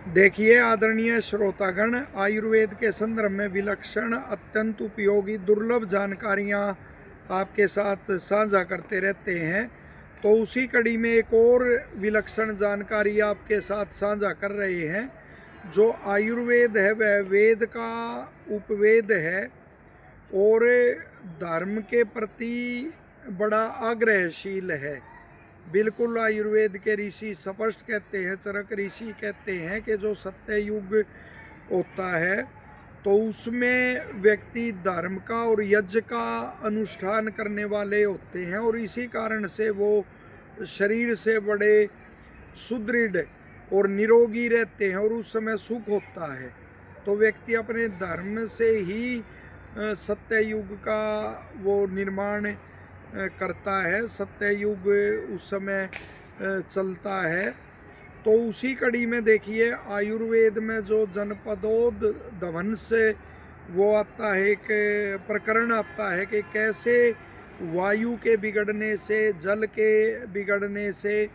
देखिए आदरणीय श्रोतागण, आयुर्वेद के संदर्भ में विलक्षण, अत्यंत उपयोगी, दुर्लभ जानकारियाँ आपके साथ साझा करते रहते हैं। तो उसी कड़ी में एक और विलक्षण जानकारी आपके साथ साझा कर रहे हैं। जो आयुर्वेद है वह वेद का उपवेद है और धर्म के प्रति बड़ा आग्रहशील है। बिल्कुल आयुर्वेद के ऋषि स्पष्ट कहते हैं, चरक ऋषि कहते हैं कि जो सत्य युग होता है तो उसमें व्यक्ति धर्म का और यज्ञ का अनुष्ठान करने वाले होते हैं और इसी कारण से वो शरीर से बड़े सुदृढ़ और निरोगी रहते हैं और उस समय सुख होता है। तो व्यक्ति अपने धर्म से ही सत्य युग का वो निर्माण करता है, सत्य युग उस समय चलता है। तो उसी कड़ी में देखिए आयुर्वेद में जो जनपदोद दमन से वो आता है, एक प्रकरण आता है कि कैसे वायु के बिगड़ने से, जल के बिगड़ने से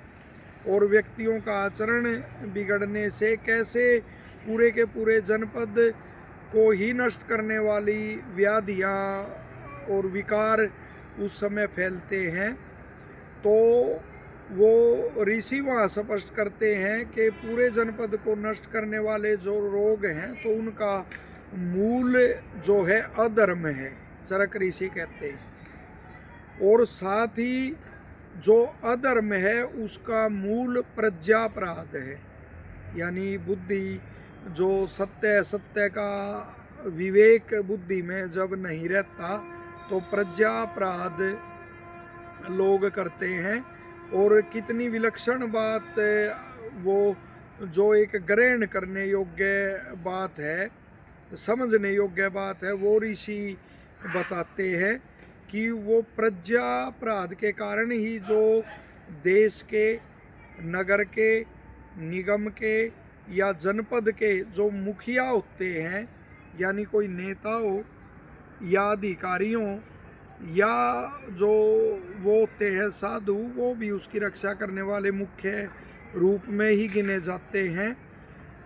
और व्यक्तियों का आचरण बिगड़ने से कैसे पूरे के पूरे जनपद को ही नष्ट करने वाली व्याधियाँ और विकार उस समय फैलते हैं। तो वो ऋषि वहाँ स्पष्ट करते हैं कि पूरे जनपद को नष्ट करने वाले जो रोग हैं तो उनका मूल जो है अधर्म है, चरक ऋषि कहते हैं। और साथ ही जो अधर्म है उसका मूल प्रज्ञापराध है, यानी बुद्धि जो सत्य सत्य का विवेक बुद्धि में जब नहीं रहता तो प्रज्ञापराध लोग करते हैं। और कितनी विलक्षण बात वो जो एक ग्रहण करने योग्य बात है, समझने योग्य बात है, वो ऋषि बताते हैं कि वो प्रज्ञापराध के कारण ही जो देश के, नगर के, निगम के या जनपद के जो मुखिया होते हैं, यानी कोई नेता हो या अधिकारियों या जो वो होते हैं साधु, वो भी उसकी रक्षा करने वाले मुख्य रूप में ही गिने जाते हैं।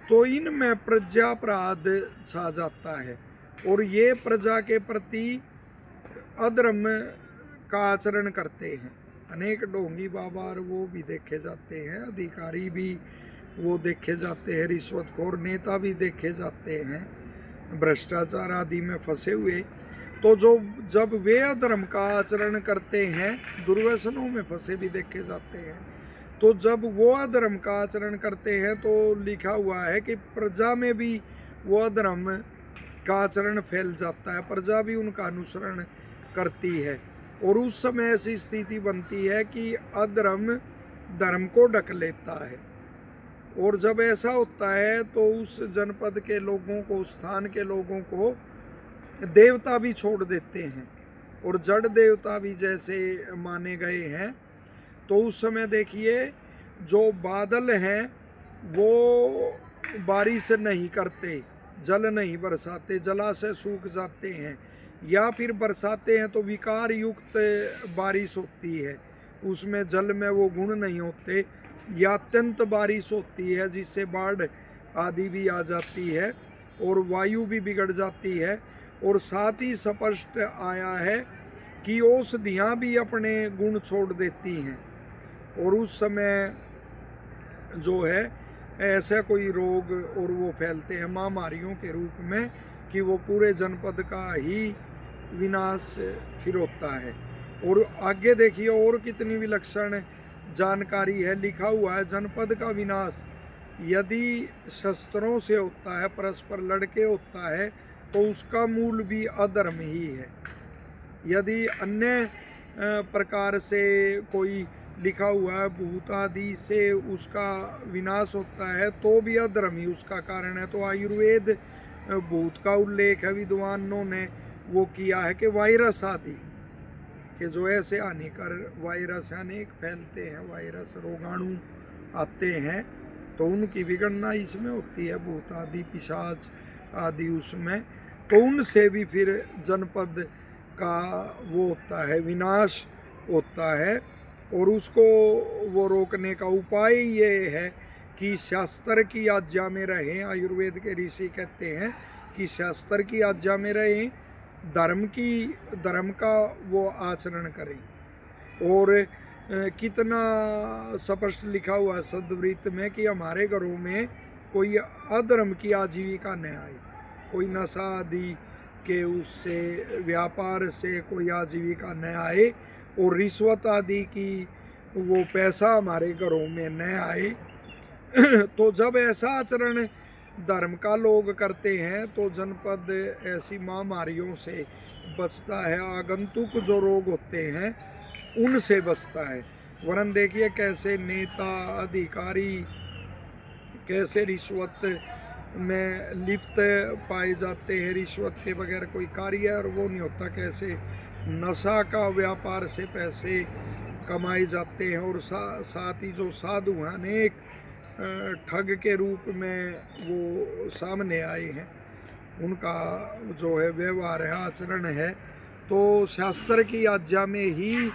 तो इनमें प्रज्ञापराध छा जाता है और ये प्रजा के प्रति अधर्म का आचरण करते हैं। अनेक ढोंगी बाबा वो भी देखे जाते हैं, अधिकारी भी वो देखे जाते हैं, रिश्वतखोर नेता भी देखे जाते हैं, भ्रष्टाचार आदि में फंसे हुए। तो जो जब वे अधर्म का आचरण करते हैं, दुर्व्यसनों में फंसे भी देखे जाते हैं। तो जब वो अधर्म का आचरण करते हैं तो लिखा हुआ है कि प्रजा में भी वो अधर्म का आचरण फैल जाता है, प्रजा भी उनका अनुसरण करती है और उस समय ऐसी स्थिति बनती है कि अधर्म धर्म को ढक लेता है। और जब ऐसा होता है तो उस जनपद के लोगों को, स्थान के लोगों को देवता भी छोड़ देते हैं और जड़ देवता भी जैसे माने गए हैं। तो उस समय देखिए जो बादल हैं वो बारिश नहीं करते, जल नहीं बरसाते, जलाशय सूख जाते हैं, या फिर बरसाते हैं तो विकार युक्त बारिश होती है, उसमें जल में वो गुण नहीं होते, या अत्यंत बारिश होती है जिससे बाढ़ आदि भी आ जाती है और वायु भी बिगड़ जाती है। और साथ ही स्पष्ट आया है कि औषधियाँ भी अपने गुण छोड़ देती हैं और उस समय जो है ऐसा कोई रोग और वो फैलते हैं महामारियों के रूप में कि वो पूरे जनपद का ही विनाश फिर होता है। और आगे देखिए और कितनी विलक्षण जानकारी है, लिखा हुआ है जनपद का विनाश यदि शस्त्रों से होता है, परस्पर लड़के होता है, तो उसका मूल भी अधर्म ही है। यदि अन्य प्रकार से कोई लिखा हुआ है भूत आदि से उसका विनाश होता है तो भी अधर्म ही उसका कारण है। तो आयुर्वेद भूत का उल्लेख है, विद्वानों ने वो किया है कि वायरस आदि कि जो ऐसे हानिकर वायरस अनेक फैलते हैं, वायरस रोगाणु आते हैं तो उनकी विगणना इसमें होती है, भूत आदि पिशाच आदि उसमें। तो उनसे भी फिर जनपद का वो होता है, विनाश होता है। और उसको वो रोकने का उपाय ये है कि शास्त्र की आज्ञा में रहें। आयुर्वेद के ऋषि कहते हैं कि शास्त्र की आज्ञा में रहें, धर्म का वो आचरण करें। और कितना स्पष्ट लिखा हुआ है सद्वृत्त में कि हमारे घरों में कोई अधर्म की आजीविका न आए, कोई नशा आदि के उससे व्यापार से कोई आजीविका न आए, और रिश्वत आदि की वो पैसा हमारे घरों में न आए। तो जब ऐसा आचरण धर्म का लोग करते हैं तो जनपद ऐसी महामारियों से बचता है, आगंतुक जो रोग होते हैं उनसे बचता है। वरन देखिए कैसे नेता अधिकारी कैसे रिश्वत में लिप्त पाए जाते हैं, रिश्वत के बगैर कोई कार्य और वो नहीं होता। कैसे नशा का व्यापार से पैसे कमाए जाते हैं, और साथ ही जो साधु हैं अनेक ठग के रूप में वो सामने आए हैं, उनका जो है व्यवहार है, आचरण है, तो शास्त्र की आज्ञा में ही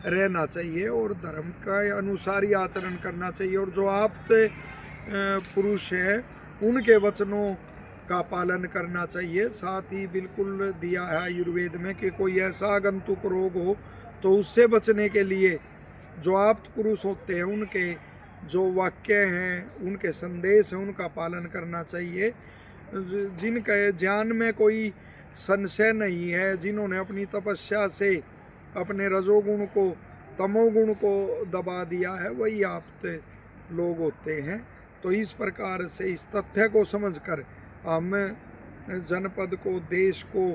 रहना चाहिए और धर्म के अनुसार ही आचरण करना चाहिए। और जो आप पुरुष हैं उनके वचनों का पालन करना चाहिए। साथ ही बिल्कुल दिया है आयुर्वेद में कि कोई ऐसा आगंतुक रोग हो तो उससे बचने के लिए जो आप पुरुष होते हैं उनके जो वाक्य हैं, उनके संदेश हैं, उनका पालन करना चाहिए। जिनके ज्ञान में कोई संशय नहीं है, जिन्होंने अपनी तपस्या से अपने रजोगुण को तमोगुण को दबा दिया है, वही आप लोग होते हैं। तो इस प्रकार से इस तथ्य को समझकर हम जनपद को, देश को,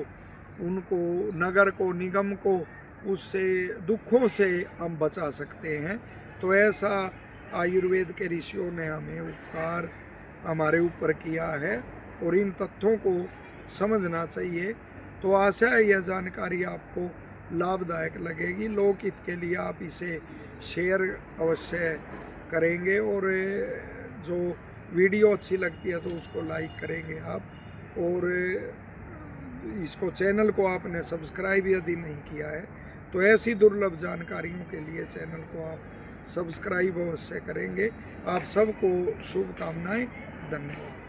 उनको, नगर को, निगम को उससे दुखों से हम बचा सकते हैं। तो ऐसा आयुर्वेद के ऋषियों ने हमें उपकार हमारे ऊपर किया है और इन तथ्यों को समझना चाहिए। तो आशा है यह जानकारी आपको लाभदायक लगेगी। लोकहित के लिए आप इसे शेयर अवश्य करेंगे, और जो वीडियो अच्छी लगती है तो उसको लाइक करेंगे आप, और इसको चैनल को आपने सब्सक्राइब यदि नहीं किया है तो ऐसी दुर्लभ जानकारियों के लिए चैनल को आप सब्सक्राइब अवश्य करेंगे। आप सबको शुभकामनाएं। धन्यवाद।